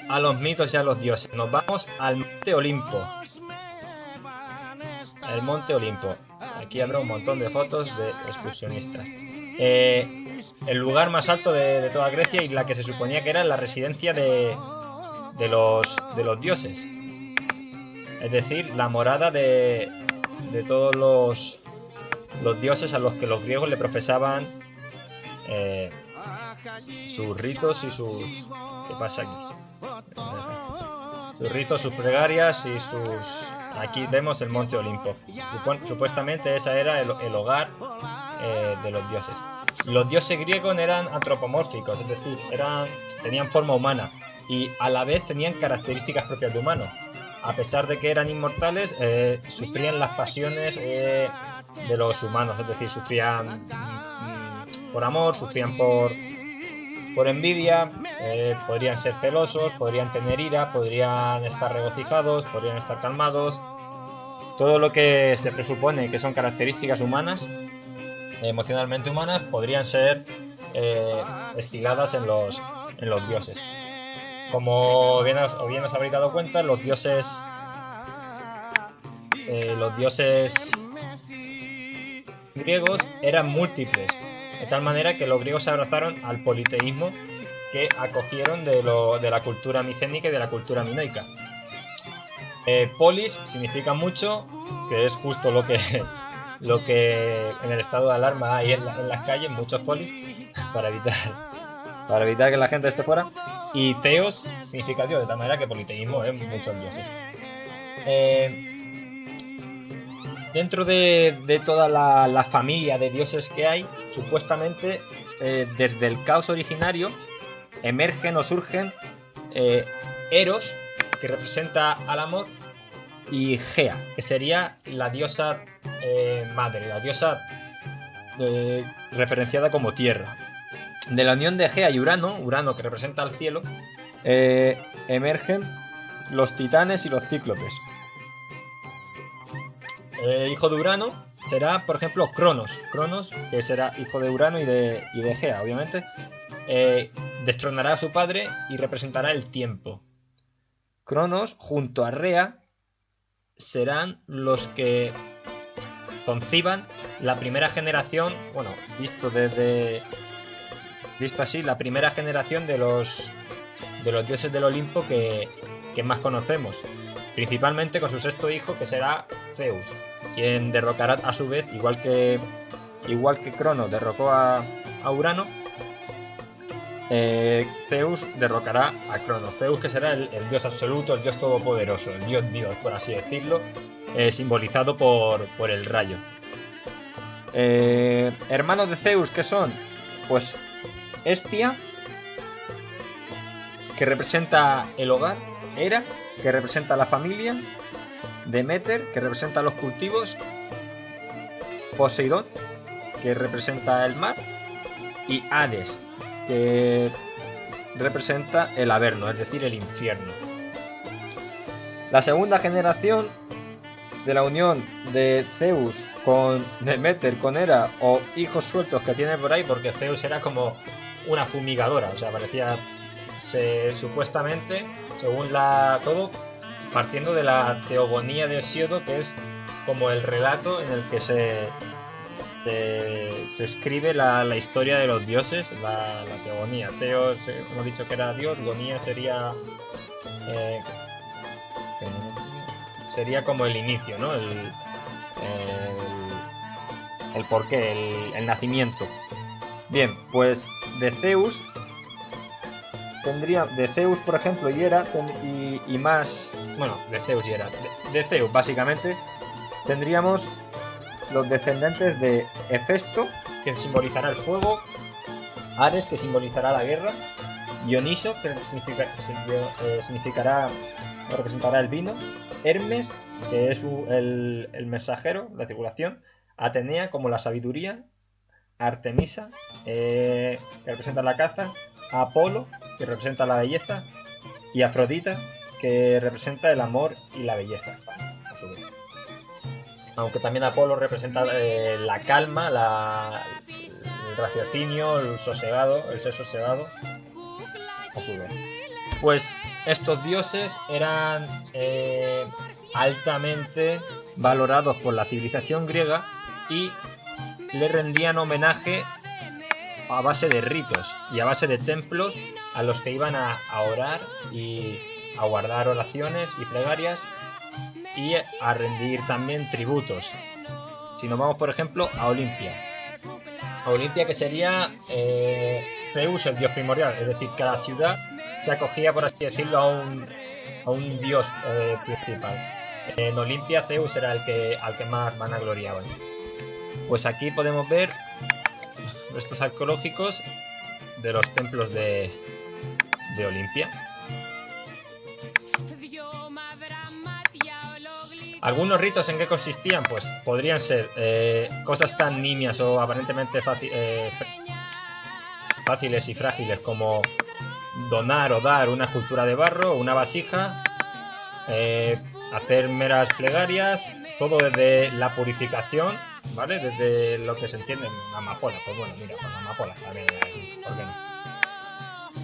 a los mitos y a los dioses. Nos vamos al Monte Olimpo. El Monte Olimpo. Aquí habrá un montón de fotos de excursionistas. El lugar más alto de toda Grecia y la que se suponía que era la residencia de los dioses. Es decir, la morada de todos los dioses a los que los griegos le profesaban sus ritos y sus... ¿Qué pasa aquí? Sus ritos, sus plegarias y sus... Aquí vemos el Monte Olimpo. Supuestamente ese era el hogar de los dioses. Los dioses griegos eran antropomórficos, es decir, tenían forma humana y a la vez tenían características propias de humanos. A pesar de que eran inmortales, sufrían las pasiones de los humanos, es decir, sufrían por amor, sufrían por envidia, podrían ser celosos, podrían tener ira, podrían estar regocijados, podrían estar calmados. Todo lo que se presupone que son características humanas, emocionalmente humanas, podrían ser estiladas en los dioses. Como bien os habréis dado cuenta, los dioses griegos eran múltiples, de tal manera que los griegos se abrazaron al politeísmo que acogieron de la cultura micénica y de la cultura minoica. Polis significa mucho, que es justo lo que en el estado de alarma hay en las calles, muchos polis, para evitar que la gente esté fuera. Y Theos significa Dios, de tal manera que politeísmo es muchos dioses. Dentro de toda la familia de dioses que hay, supuestamente desde el caos originario emergen o surgen Eros, que representa al amor, y Gea, que sería la diosa madre, la diosa referenciada como tierra. De la unión de Gea y Urano que representa al cielo, emergen los titanes y los cíclopes. Hijo de Urano será, por ejemplo, Cronos, que será hijo de Urano y de Gea, obviamente. Destronará a su padre y representará el tiempo. Cronos, junto a Rea, serán los que conciban la primera generación, bueno, visto así, la primera generación de los dioses del Olimpo que más conocemos, principalmente con su sexto hijo, que será Zeus, quien derrocará a su vez, igual que Cronos derrocó a Urano, Zeus derrocará a Cronos. Zeus, que será el dios absoluto, el dios todopoderoso, el dios, por así decirlo, simbolizado por el rayo. Hermanos de Zeus, ¿qué son? Pues Hestia, que representa el hogar, Hera, que representa la familia, Deméter, que representa los cultivos, Poseidón, que representa el mar, y Hades, que representa el Averno, es decir, el infierno. La segunda generación de la unión de Zeus con Deméter, con Hera, o hijos sueltos que tiene por ahí, porque Zeus era como una fumigadora, o sea, parecía supuestamente, según todo, partiendo de la teogonía de Hesíodo, que es como el relato en el que se escribe la historia de los dioses, la teogonía. Theos, hemos dicho que era Dios, gonía sería como el inicio, ¿no? El porqué, el nacimiento. Bien, pues de Zeus, por ejemplo, y Hera, y más... Bueno, de Zeus y Hera. De Zeus, básicamente, tendríamos los descendentes de Hefesto, que simbolizará el fuego, Ares, que simbolizará la guerra, Dioniso, que significará o representará el vino, Hermes, que es el mensajero, la circulación, Atenea, como la sabiduría, Artemisa, que representa la caza, Apolo, que representa la belleza, y Afrodita, que representa el amor y la belleza, a su vez. Aunque también Apolo representa la calma, el raciocinio, el ser sosegado, a su vez. Pues estos dioses eran altamente valorados por la civilización griega y le rendían homenaje a base de ritos y a base de templos a los que iban a orar y a guardar oraciones y plegarias y a rendir también tributos. Si nos vamos, por ejemplo, a Olimpia. A Olimpia, que sería Zeus, el dios primordial, es decir, cada ciudad se acogía, por así decirlo, a un dios principal. En Olimpia Zeus era al que más vanagloriaban. Pues aquí podemos ver restos arqueológicos de los templos de Olimpia. Algunos ritos en qué consistían, pues podrían ser cosas tan nimias o aparentemente fáciles y frágiles como donar o dar una escultura de barro o una vasija, hacer meras plegarias, todo desde la purificación, ¿vale? Desde lo que se entiende en amapola, pues bueno, mira, con amapolas también, ¿por qué no?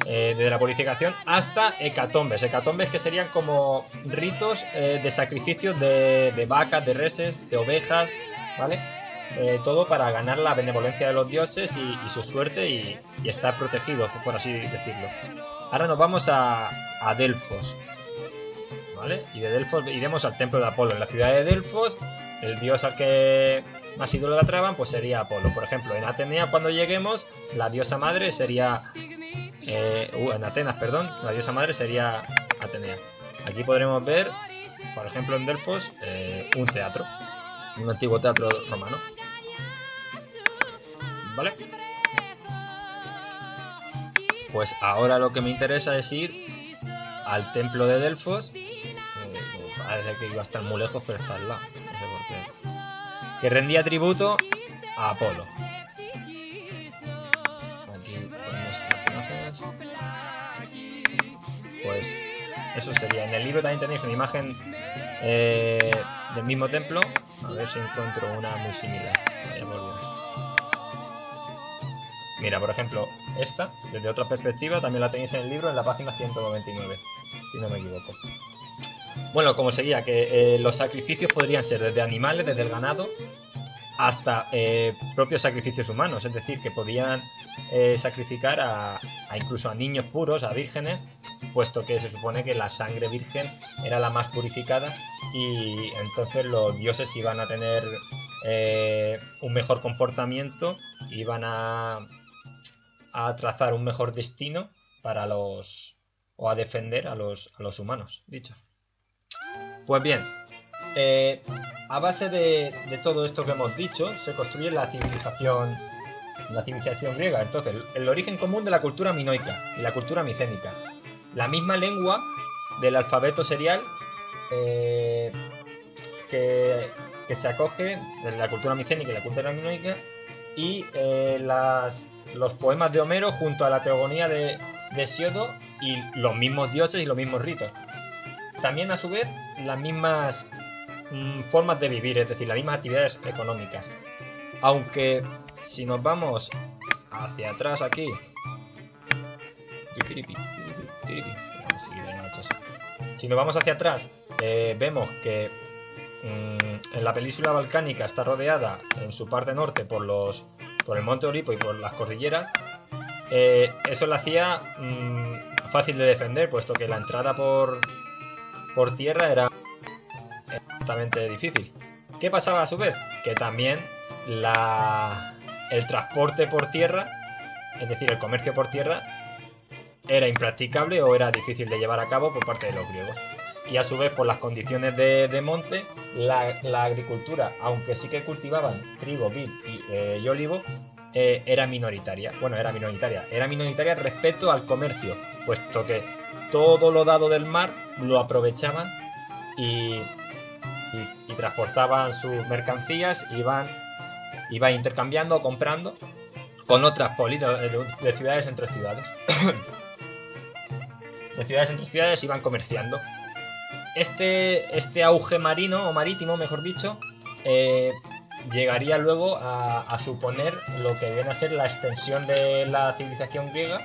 Desde la purificación hasta hecatombes que serían como ritos de sacrificios de vacas, de reses, de ovejas, ¿vale? Todo para ganar la benevolencia de los dioses y su suerte y estar protegidos, por así decirlo. Ahora nos vamos a Delfos, ¿vale? Y de Delfos iremos al templo de Apolo. En la ciudad de Delfos, el dios al que más idolatraban pues sería Apolo. Por ejemplo, en Atenea, cuando lleguemos, la diosa madre sería... en Atenas, perdón, la diosa madre sería Atenea. Aquí podremos ver, por ejemplo, en Delfos, un teatro, un antiguo teatro romano, ¿vale? Pues ahora lo que me interesa es ir al templo de Delfos. Parece que iba a estar muy lejos, pero está al lado, no sé por qué. Que rendía tributo a Apolo. Pues eso sería. En el libro también tenéis una imagen del mismo templo. A ver si encuentro una muy similar. Vaya por Dios. Mira, por ejemplo, esta, desde otra perspectiva, también la tenéis en el libro en la página 199, si no me equivoco. Bueno, como seguía, que los sacrificios podrían ser desde animales, desde el ganado, hasta propios sacrificios humanos. Es decir, que podían sacrificar incluso a niños puros, a vírgenes, puesto que se supone que la sangre virgen era la más purificada y entonces los dioses iban a tener un mejor comportamiento, iban a trazar un mejor destino para o a defender a los humanos, dicho. Pues bien, a base de todo esto que hemos dicho se construye la civilización griega. Entonces, el origen común de la cultura minoica y la cultura micénica, la misma lengua del alfabeto serial que se acoge desde la cultura micénica y la cultura minoica, y los poemas de Homero junto a la teogonía de Hesiodo y los mismos dioses y los mismos ritos. También, a su vez, las mismas formas de vivir, es decir, las mismas actividades económicas. Aunque si nos vamos hacia atrás aquí, si nos vamos hacia atrás, vemos que en la península balcánica está rodeada en su parte norte por el monte Olipo y por las cordilleras. Eso lo hacía fácil de defender, puesto que la entrada por tierra era exactamente difícil. ¿Qué pasaba a su vez? Que también el transporte por tierra, es decir, el comercio por tierra, era impracticable o era difícil de llevar a cabo por parte de los griegos. Y a su vez, por las condiciones de monte, la agricultura, aunque sí que cultivaban trigo, vid y olivo, era minoritaria. Bueno, era minoritaria respecto al comercio, puesto que todo lo dado del mar lo aprovechaban y transportaban sus mercancías, iban intercambiando o comprando con otras politas de ciudades entre ciudades. De ciudades entre ciudades iban comerciando. Este auge marino o marítimo, mejor dicho, llegaría luego a suponer lo que viene a ser la extensión de la civilización griega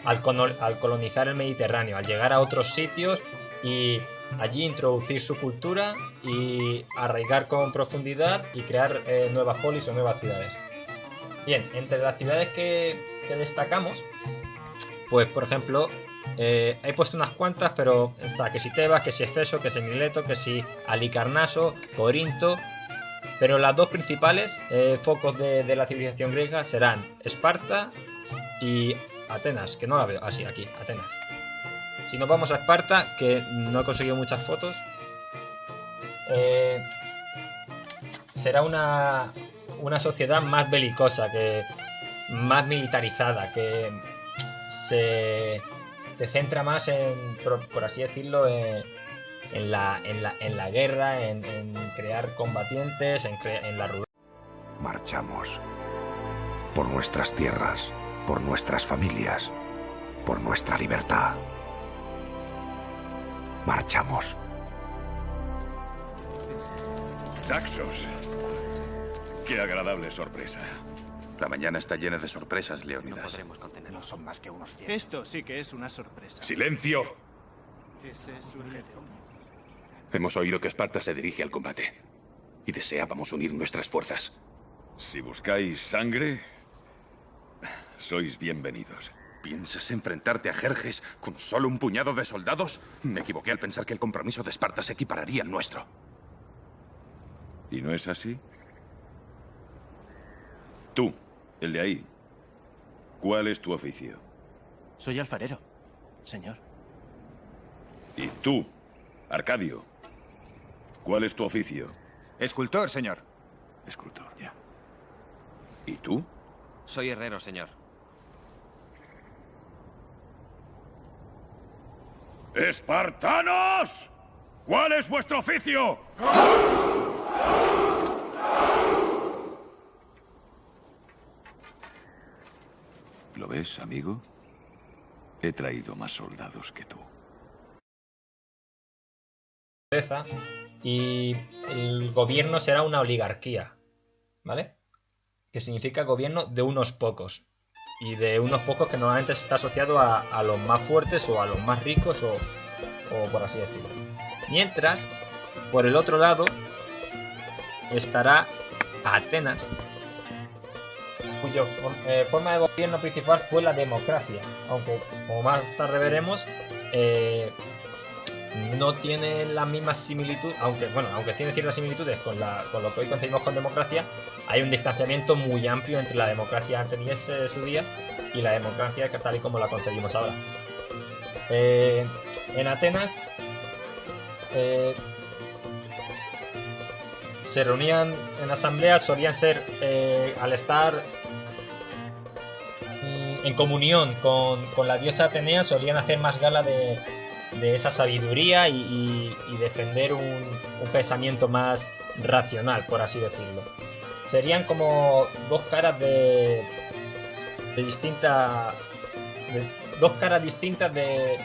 al colonizar el Mediterráneo, al llegar a otros sitios y allí introducir su cultura y arraigar con profundidad y crear nuevas polis o nuevas ciudades. Bien, entre las ciudades que destacamos, pues por ejemplo, he puesto unas cuantas, pero está que si Tebas, que si Efeso, que si Mileto, que si Halicarnaso, Corinto. Pero las dos principales focos de la civilización griega serán Esparta y Atenas, que no la veo. Así, aquí, Atenas. Si nos vamos a Esparta, que no he conseguido muchas fotos, será una sociedad más belicosa, más militarizada, que se centra más por así decirlo, en la guerra, en crear combatientes, en la ruralidad. Marchamos por nuestras tierras, por nuestras familias, por nuestra libertad. Marchamos. Daxos. Qué agradable sorpresa. La mañana está llena de sorpresas, Leónidas. No son más que unos 10. Esto sí que es una sorpresa. ¡Silencio! Ese es su jefe. Hemos oído que Esparta se dirige al combate y deseábamos unir nuestras fuerzas. Si buscáis sangre, sois bienvenidos. ¿Piensas enfrentarte a Jerjes con solo un puñado de soldados? Me equivoqué al pensar que el compromiso de Esparta se equipararía al nuestro. ¿Y no es así? Tú, el de ahí, ¿cuál es tu oficio? Soy alfarero, señor. Y tú, Arcadio, ¿cuál es tu oficio? Escultor, señor. Escultor, ya. ¿Y tú? Soy herrero, señor. ¡Espartanos! ¿Cuál es vuestro oficio? ¿Lo ves, amigo? He traído más soldados que tú. Y el gobierno será una oligarquía, ¿vale? Que significa gobierno de unos pocos. Y de unos pocos que normalmente está asociado a los más fuertes o a los más ricos o por así decirlo. Mientras, por el otro lado, estará Atenas, cuya forma de gobierno principal fue la democracia. Aunque, como más tarde veremos, no tiene las mismas similitudes, aunque tiene ciertas similitudes con lo que hoy concebimos con democracia. Hay un distanciamiento muy amplio entre la democracia ateniense de su día y la democracia que tal y como la concebimos ahora. En Atenas se reunían en asambleas, solían ser, al estar en comunión con la diosa Atenea, solían hacer más gala de esa sabiduría y defender un pensamiento más racional, por así decirlo. Serían como dos caras dos caras distintas de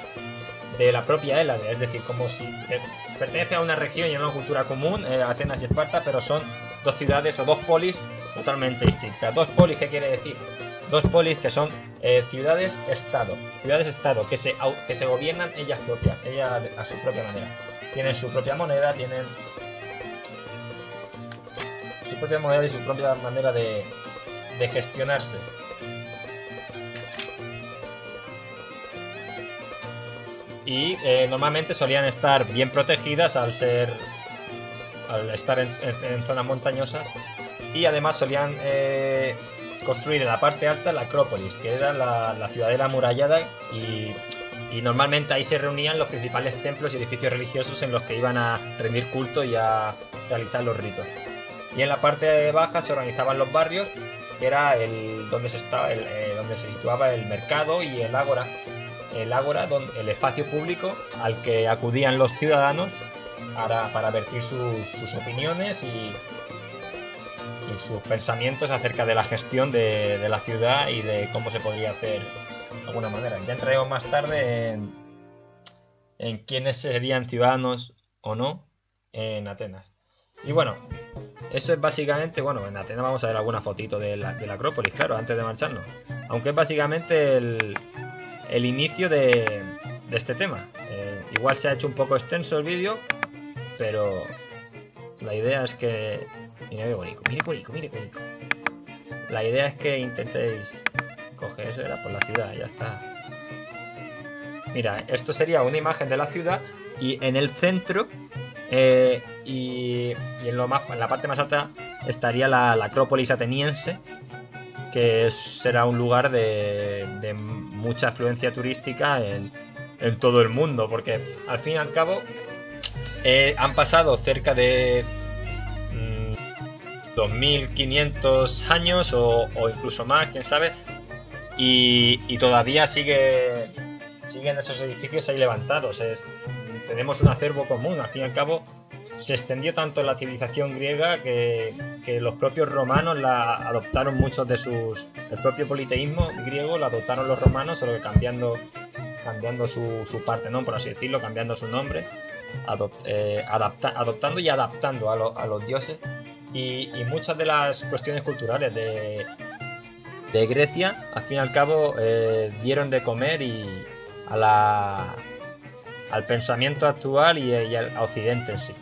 la propia Hélade, es decir, como si pertenecen a una región y a una cultura común, Atenas y Esparta, pero son dos ciudades o dos polis totalmente distintas. Dos polis, ¿qué quiere decir? Dos polis que son ciudades-estado, que se gobiernan ellas propias, ellas a su propia manera. Tienen su propia moneda, tienen su propia moneda y su propia manera de gestionarse. Y normalmente solían estar bien protegidas al estar en zonas montañosas, y además solían construir en la parte alta la Acrópolis, que era la ciudadela amurallada, y normalmente ahí se reunían los principales templos y edificios religiosos en los que iban a rendir culto y a realizar los ritos. Y en la parte baja se organizaban los barrios, que era donde se situaba el mercado y el ágora, el espacio público al que acudían los ciudadanos para vertir sus opiniones y sus pensamientos acerca de la gestión de la ciudad y de cómo se podría hacer de alguna manera. Ya entraremos más tarde en quiénes serían ciudadanos o no en Atenas. Y bueno, eso es básicamente, en Atenas vamos a ver alguna fotito de la Acrópolis, claro, antes de marcharnos. Aunque es básicamente el inicio de este tema. Igual se ha hecho un poco extenso el vídeo, pero la idea es que... Mira qué bonito, mire qué bonito. La idea es que intentéis coger eso, era por la ciudad, ya está. Mira, esto sería una imagen de la ciudad y en el centro y en la parte más alta estaría la Acrópolis ateniense, que será un lugar de mucha afluencia turística en todo el mundo, porque al fin y al cabo han pasado cerca de 2500 años o incluso más, quién sabe, y todavía siguen esos edificios ahí levantados. Tenemos un acervo común. Al fin y al cabo se extendió tanto la civilización griega que los propios romanos la adoptaron muchos de el propio politeísmo griego lo adoptaron los romanos, solo que cambiando su parte, ¿no? Por así decirlo, cambiando su nombre, adoptando y adaptando a los dioses. Y muchas de las cuestiones culturales de Grecia, al fin y al cabo, dieron de comer al pensamiento actual y a Occidente en sí.